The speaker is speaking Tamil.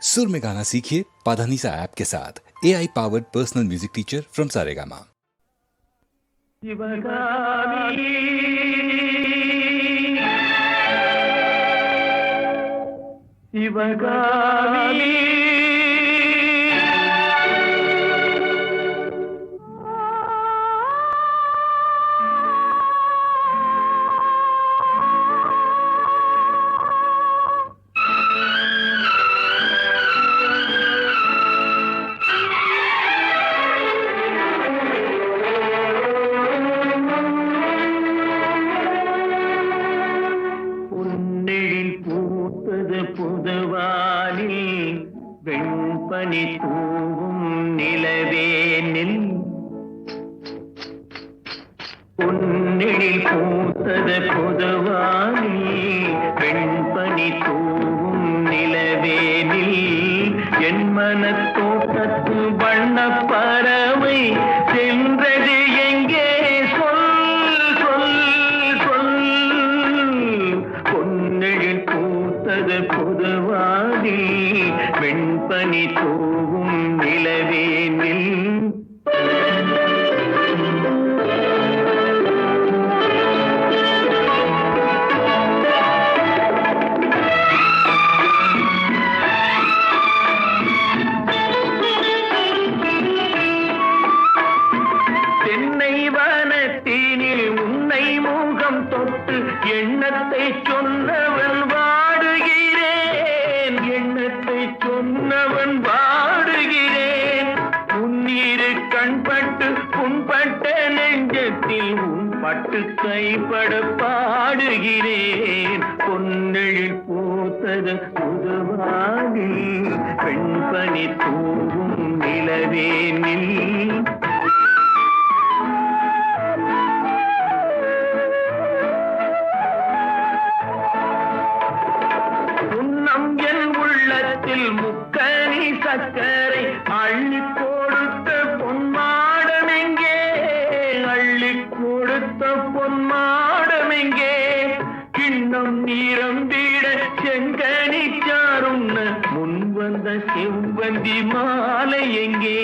सुर में गाना सीखिए पाधानीसा ऐप के साथ। AI powered personal music teacher from Saregama. வெண்பனி தூவும் நிலவேனில் பொன்னெழில் பூத்தது பொதுவானி வெண்பனி தூவும் நிலவேனில் என் மனத்தோட்டத்து வண்ண பறவை சென்றது எங்கே சொல் சொல் சொல் பொன்னெழில் பூத்தது பொதுவானி வெண்பனி தூவும் நிலவேனில் தென்னை வனத்தினில் உன்னை முகம் தொட்டு எண்ணத்தை சொன்னவன் வாடுகிறேன் எண்ணத்தை சொன்னவன் வாடுகிறேன் உன்னிரு கண்பட்டு புண்பட்ட நெஞ்சத்தில் உன் பட்டு கைப்பட பாடுகிறேன் பொன்னெழில் பூத்தது புதுவாகி பெண்பனி தூவும் நிலவேனில் முக்கனி சக்கரை அள்ளி கொடுத்த பொன்மாடமெங்கே அள்ளி கொடுத்த பொன்மாடமெங்கே கிண்ணம் நீரம்பிட செங்கனி சாருண்ண முன் வந்த செவ்வந்தி மாலை எங்கே